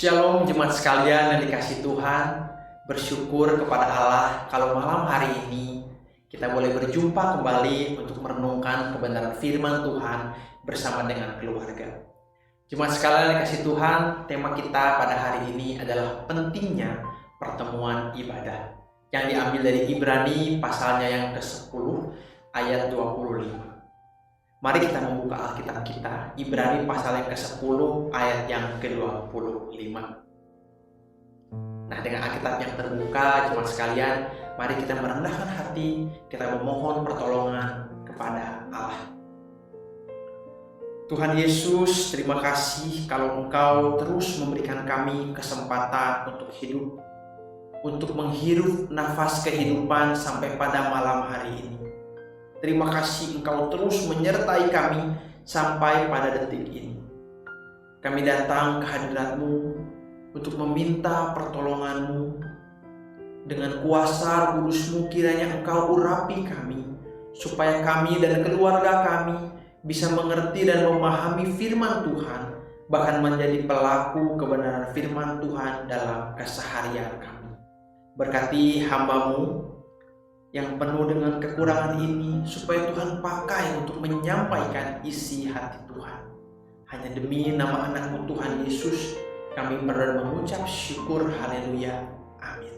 Shalom jemaat sekalian yang dikasihi Tuhan. Bersyukur kepada Allah kalau malam hari ini kita boleh berjumpa kembali untuk merenungkan kebenaran firman Tuhan bersama dengan keluarga. Jemaat sekalian yang dikasihi Tuhan, tema kita pada hari ini adalah pentingnya pertemuan ibadah yang diambil dari Ibrani pasalnya yang ke-10 ayat 25. Mari kita membuka Alkitab kita, Ibrani pasal yang ke-10 ayat yang ke-25. Nah, dengan Alkitab yang terbuka, jemaat sekalian, mari kita merendahkan hati, kita memohon pertolongan kepada Allah. Tuhan Yesus, terima kasih kalau Engkau terus memberikan kami kesempatan untuk hidup, untuk menghirup nafas kehidupan sampai pada malam hari ini. Terima kasih Engkau terus menyertai kami sampai pada detik ini. Kami datang ke hadirat-Mu untuk meminta pertolongan-Mu. Dengan kuasa kudus-Mu kiranya Engkau urapi kami, supaya kami dan keluarga kami bisa mengerti dan memahami firman Tuhan, bahkan menjadi pelaku kebenaran firman Tuhan dalam keseharian kami. Berkati hamba-Mu yang penuh dengan kekurangan ini, supaya Tuhan pakai untuk menyampaikan isi hati Tuhan. Hanya demi nama anak-Mu Tuhan Yesus, kami berdoa mengucap syukur, haleluya, amin.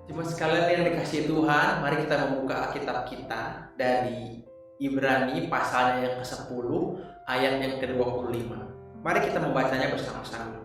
Jemaat sekalian yang dikasihi Tuhan, mari kita membuka Alkitab kita dari Ibrani pasalnya yang ke-10 ayat yang ke-25. Mari kita membacanya bersama-sama.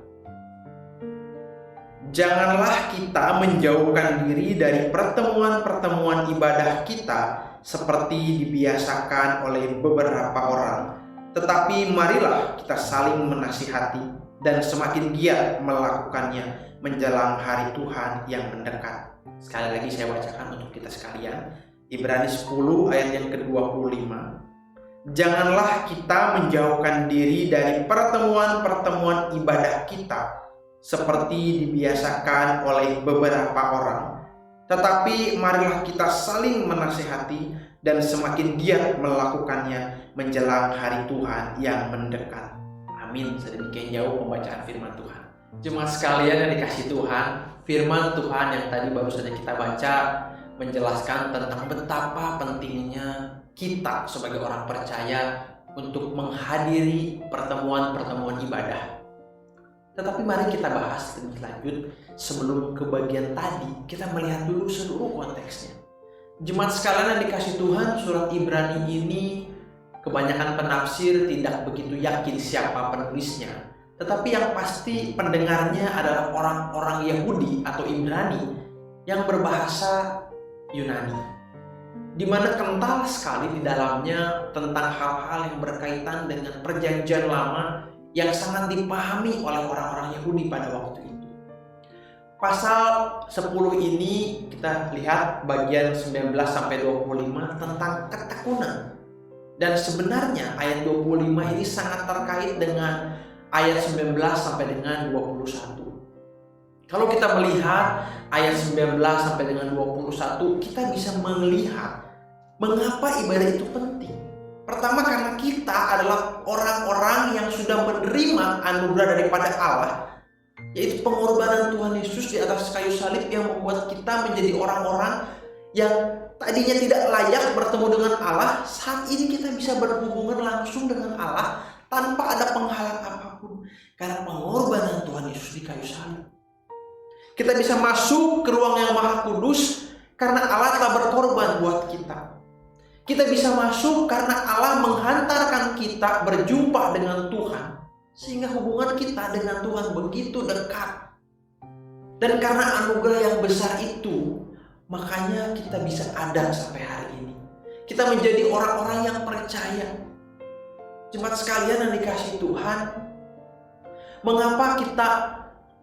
Janganlah kita menjauhkan diri dari pertemuan-pertemuan ibadah kita seperti dibiasakan oleh beberapa orang. Tetapi marilah kita saling menasihati dan semakin giat melakukannya menjelang hari Tuhan yang mendekat. Sekali lagi saya bacakan untuk kita sekalian. Ibrani 10 ayat yang ke-25. Janganlah kita menjauhkan diri dari pertemuan-pertemuan ibadah kita seperti dibiasakan oleh beberapa orang. Tetapi marilah kita saling menasihati dan semakin giat melakukannya menjelang hari Tuhan yang mendekat. Amin. Sedemikian jauh pembacaan firman Tuhan. Jemaat sekalian yang dikasihi Tuhan, firman Tuhan yang tadi baru saja kita baca menjelaskan tentang betapa pentingnya kita sebagai orang percaya untuk menghadiri pertemuan-pertemuan ibadah. Tetapi mari kita bahas lebih lanjut. Sebelum ke bagian tadi, kita melihat dulu seluruh konteksnya. Jemaat sekalian yang dikasihi Tuhan, surat Ibrani ini kebanyakan penafsir tidak begitu yakin siapa penulisnya. Tetapi yang pasti pendengarnya adalah orang-orang Yahudi atau Ibrani yang berbahasa Yunani, di mana kental sekali di dalamnya tentang hal-hal yang berkaitan dengan perjanjian lama yang sangat dipahami oleh orang-orang Yahudi pada waktu itu. Pasal 10 ini kita lihat bagian 19-25 tentang ketekunan. Dan sebenarnya ayat 25 ini sangat terkait dengan ayat 19 sampai dengan 21. Kalau kita melihat ayat 19 sampai dengan 21, kita bisa melihat mengapa ibadah itu penting. Pertama, karena kita adalah orang-orang yang sudah menerima anugerah daripada Allah, yaitu pengorbanan Tuhan Yesus di atas kayu salib yang membuat kita menjadi orang-orang yang tadinya tidak layak bertemu dengan Allah. Saat ini kita bisa berhubungan langsung dengan Allah tanpa ada penghalang apapun, karena pengorbanan Tuhan Yesus di kayu salib. Kita bisa masuk ke ruang yang maha kudus karena Allah telah berkorban buat kita. Kita bisa masuk karena Allah menghantarkan kita berjumpa dengan Tuhan, sehingga hubungan kita dengan Tuhan begitu dekat. Dan karena anugerah yang besar itu, makanya kita bisa ada sampai hari ini. Kita menjadi orang-orang yang percaya. Jemaat sekalian yang dikasihi Tuhan, mengapa kita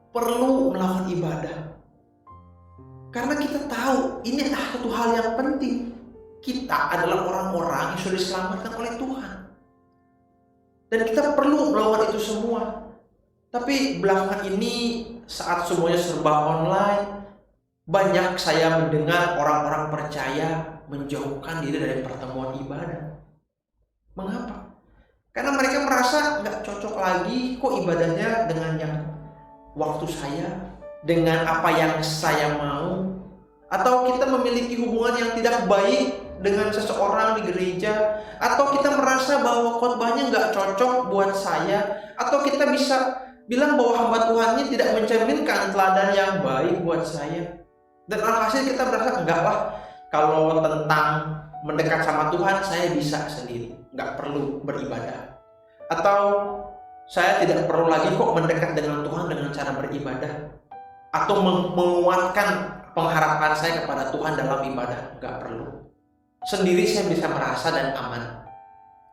perlu melakukan ibadah? Karena kita tahu ini adalah satu hal yang penting. Kita adalah orang-orang yang sudah diselamatkan oleh Tuhan. Dan kita perlu melakukan itu semua. Tapi belakangan ini saat semuanya serba online, banyak saya mendengar orang-orang percaya menjauhkan diri dari pertemuan ibadah. Mengapa? Karena mereka merasa nggak cocok lagi kok ibadahnya dengan yang waktu saya dengan apa yang saya mau, atau kita memiliki hubungan yang tidak baik dengan seseorang di gereja, atau kita merasa bahwa khotbahnya nggak cocok buat saya, atau kita bisa bilang bahwa hamba Tuhannya tidak mencerminkan teladan yang baik buat saya. Dan alhasil kita berasa enggak lah, kalau tentang mendekat sama Tuhan saya bisa sendiri, nggak perlu beribadah. Atau saya tidak perlu lagi kok mendekat dengan Tuhan dengan cara beribadah, atau menguatkan pengharapan saya kepada Tuhan dalam ibadah, nggak perlu. Sendiri saya bisa merasa dan aman.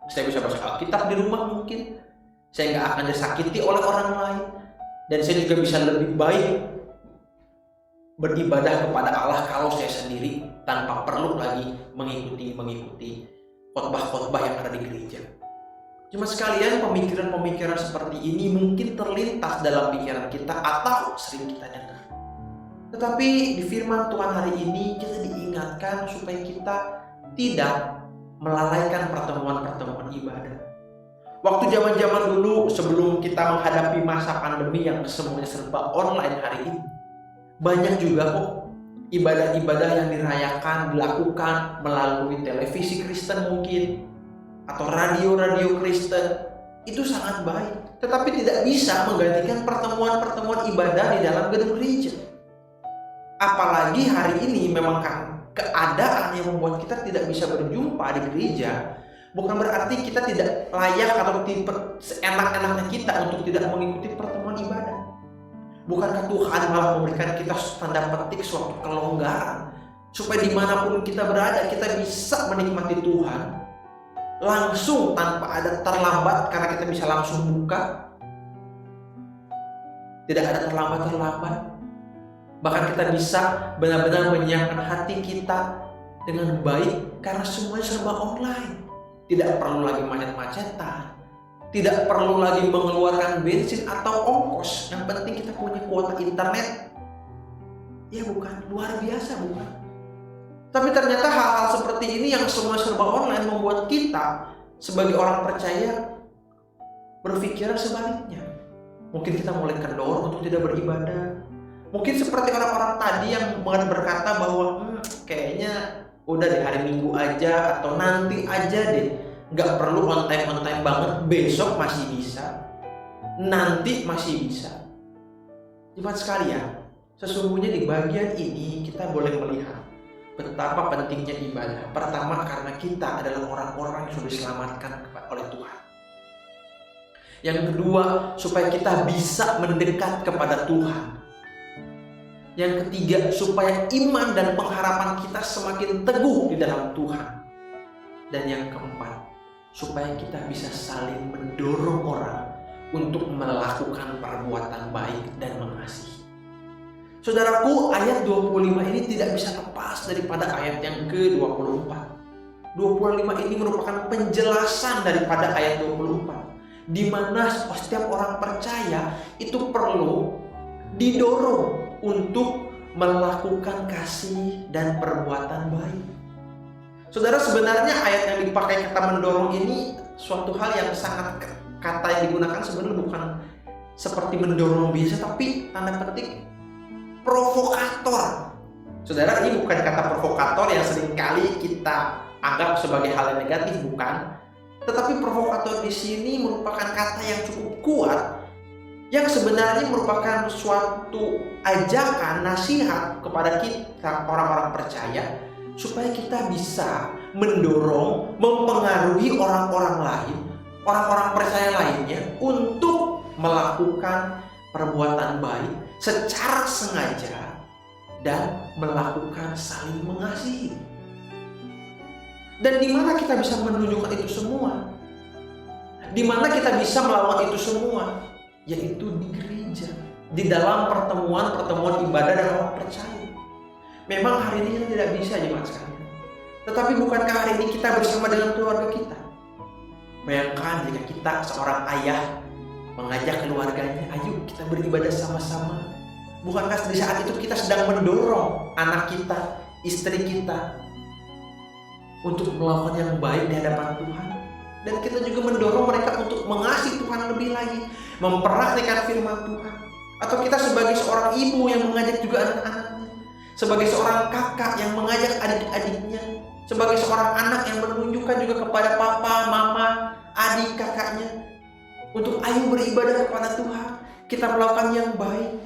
Saya bisa baca Alkitab di rumah mungkin. Saya nggak akan disakiti oleh orang lain. Dan saya juga bisa lebih baik beribadah kepada Allah kalau saya sendiri, tanpa perlu lagi mengikuti khotbah-khotbah yang ada di gereja. Cuma sekalian, pemikiran-pemikiran seperti ini mungkin terlintas dalam pikiran kita atau sering kita dengar. Tetapi di firman Tuhan hari ini kita diingatkan supaya kita tidak melalaikan pertemuan-pertemuan ibadah. Waktu zaman-zaman dulu sebelum kita menghadapi masa pandemi yang semuanya serba online hari ini, banyak juga kok ibadah-ibadah yang dirayakan, dilakukan melalui televisi Kristen mungkin, atau radio-radio Kristen. Itu sangat baik, tetapi tidak bisa menggantikan pertemuan-pertemuan ibadah di dalam gedung gereja. Apalagi hari ini memang keadaan yang membuat kita tidak bisa berjumpa di gereja. Bukan berarti kita tidak layak atau seenak-enaknya kita untuk tidak mengikuti pertemuan ibadah. Bukankah Tuhan malah memberikan kita tanda petik suatu kelonggaran, supaya dimanapun kita berada kita bisa menikmati Tuhan langsung tanpa ada terlambat, karena kita bisa langsung buka, tidak ada terlambat. Bahkan kita bisa benar-benar menyiapkan hati kita dengan baik karena semuanya serba online. Tidak perlu lagi macet-macetan, tidak perlu lagi mengeluarkan bensin atau ongkos. Yang penting kita punya kuota internet. Ya bukan, luar biasa bukan? Tapi ternyata hal-hal seperti ini yang semua serba online membuat kita sebagai orang percaya berpikiran sebaliknya. Mungkin kita mulai kendor untuk tidak beribadah. Mungkin seperti orang-orang tadi yang berkata bahwa kayaknya udah di hari Minggu aja atau nanti aja deh, nggak perlu on time banget, besok masih bisa, nanti masih bisa. Jemaat sekalian, sesungguhnya di bagian ini kita boleh melihat betapa pentingnya ibadah. Pertama, karena kita adalah orang-orang yang sudah diselamatkan oleh Tuhan. Yang kedua, supaya kita bisa mendekat kepada Tuhan. Yang ketiga, supaya iman dan pengharapan kita semakin teguh di dalam Tuhan. Dan yang keempat, supaya kita bisa saling mendorong orang untuk melakukan perbuatan baik dan mengasihi. Saudaraku, ayat 25 ini tidak bisa lepas daripada ayat yang ke-24. 25 ini merupakan penjelasan daripada ayat 24, di mana setiap orang percaya itu perlu didorong untuk melakukan kasih dan perbuatan baik. Saudara, sebenarnya ayat yang dipakai kata mendorong ini suatu hal yang sangat, kata yang digunakan sebenarnya bukan seperti mendorong biasa, tapi tanda petik provokator. Saudara, ini bukan kata provokator yang seringkali kita anggap sebagai hal yang negatif, bukan. Tetapi provokator di sini merupakan kata yang cukup kuat, yang sebenarnya merupakan suatu ajakan, nasihat kepada kita orang-orang percaya, supaya kita bisa mendorong, mempengaruhi orang-orang lain, orang-orang percaya lainnya untuk melakukan perbuatan baik secara sengaja dan melakukan saling mengasihi. Dan di mana kita bisa menunjukkan itu semua? Di mana kita bisa melakukan itu semua? Yaitu di gereja, di dalam pertemuan-pertemuan ibadah dan orang percaya. Memang hari ini kita tidak bisa, jemaat sekalian. Tetapi bukankah hari ini kita bersama dengan keluarga kita? Bayangkan jika kita seorang ayah mengajak keluarganya, ayo kita beribadah sama-sama. Bukankah di saat itu kita sedang mendorong anak kita, istri kita untuk melakukan yang baik di hadapan Tuhan? Dan kita juga mendorong mereka untuk mengasihi Tuhan lebih lagi, memperhatikan firman Tuhan. Atau kita sebagai seorang ibu yang mengajak juga anak-anaknya, sebagai seorang kakak yang mengajak adik-adiknya, sebagai seorang anak yang menunjukkan juga kepada papa, mama, adik, kakaknya untuk ayo beribadah kepada Tuhan, kita melakukan yang baik.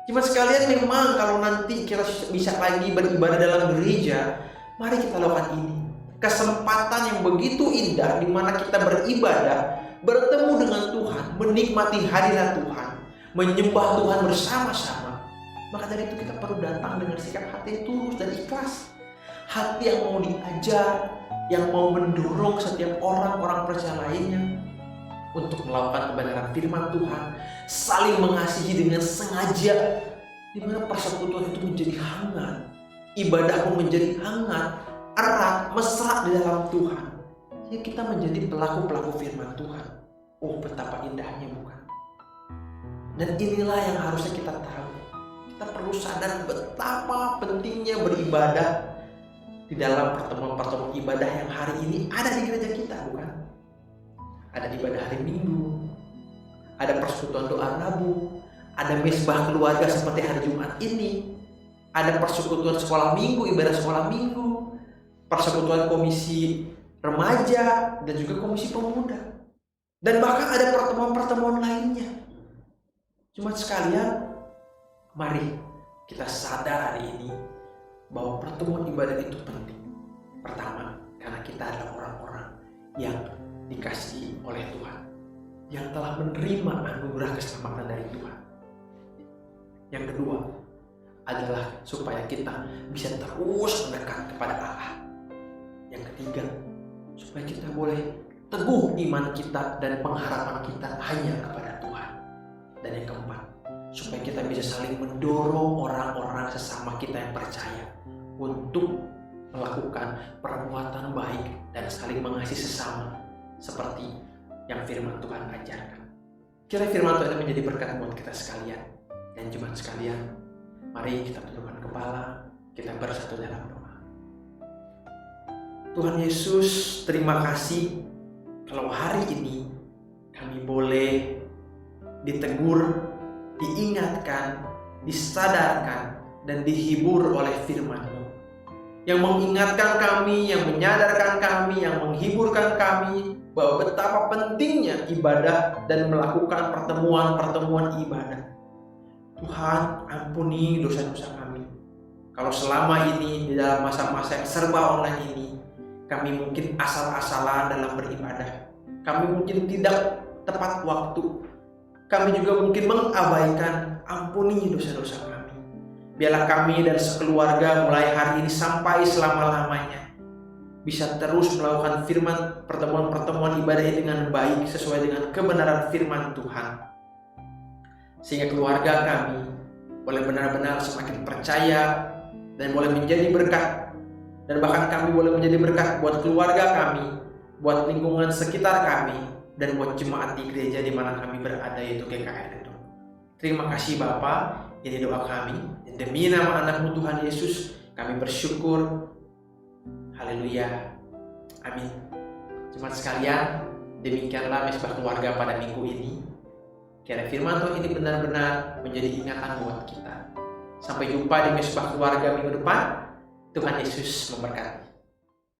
Cuma sekalian, memang kalau nanti kita bisa lagi beribadah dalam gereja, mari kita lakukan ini. Kesempatan yang begitu indah di mana kita beribadah, bertemu dengan Tuhan, menikmati hadirat Tuhan, menyembah Tuhan bersama-sama. Maka dari itu kita perlu datang dengan sikap hati yang tulus dan ikhlas. Hati yang mau diajar, yang mau mendorong setiap orang-orang percaya lainnya untuk melakukan kebenaran firman Tuhan, saling mengasihi dengan sengaja, di mana persekutuan itu menjadi hangat, ibadah pun menjadi hangat, erat, mesra di dalam Tuhan. Ya, kita menjadi pelaku-pelaku firman Tuhan. Oh, betapa indahnya, bukan? Dan inilah yang harusnya kita tahu. Kita perlu sadar betapa pentingnya beribadah di dalam pertemuan-pertemuan ibadah yang hari ini ada di gereja kita, bukan? Ada ibadah hari Minggu, ada persekutuan doa Rabu, ada mesbah keluarga seperti hari Jumat ini, ada persekutuan sekolah minggu, ibadah sekolah minggu, persekutuan komisi remaja, dan juga komisi pemuda. Dan bahkan ada pertemuan-pertemuan lainnya. Cuma sekalian, mari kita sadar hari ini bahwa pertemuan ibadah itu penting. Pertama, karena kita adalah orang-orang yang dikasihi oleh Tuhan, yang telah menerima anugerah keselamatan dari Tuhan. Yang kedua adalah supaya kita bisa terus mendekat kepada Allah. Yang ketiga, supaya kita boleh teguh iman kita dan pengharapan kita hanya kepada Tuhan. Dan yang keempat, supaya kita bisa saling mendorong orang-orang sesama kita yang percaya untuk melakukan perbuatan baik dan saling mengasihi sesama, seperti yang firman Tuhan ajarkan. Kiranya firman Tuhan menjadi berkat buat kita sekalian. Dan jemaat sekalian, mari kita tundukkan kepala, kita bersatu dalam doa. Tuhan Yesus, terima kasih kalau hari ini kami boleh ditegur, diingatkan, disadarkan, dan dihibur oleh firman-Mu, yang mengingatkan kami, yang menyadarkan kami, yang menghiburkan kami bahwa betapa pentingnya ibadah dan melakukan pertemuan-pertemuan ibadah. Tuhan, ampuni dosa-dosa kami. Kalau selama ini di dalam masa-masa yang serba online ini, kami mungkin asal-asalan dalam beribadah. Kami mungkin tidak tepat waktu. Kami juga mungkin mengabaikan. Ampuni dosa-dosa kami. Biarlah kami dan sekeluarga mulai hari ini sampai selama-lamanya bisa terus melakukan firman pertemuan-pertemuan ibadah ini dengan baik sesuai dengan kebenaran firman Tuhan. Sehingga keluarga kami boleh benar-benar semakin percaya dan boleh menjadi berkat. Dan bahkan kami boleh menjadi berkat buat keluarga kami, buat lingkungan sekitar kami, dan buat jemaat di gereja di mana kami berada, yaitu GKI Redo. Terima kasih Bapa, ini doa kami. Dan demi nama anak-Mu Tuhan Yesus, kami bersyukur. Haleluya. Amin. Jemaat sekalian, demikianlah mesbah keluarga pada minggu ini. Kiranya firman Tuhan ini benar-benar menjadi ingatan buat kita. Sampai jumpa di mesbah keluarga minggu depan. Tuhan Yesus memberkati.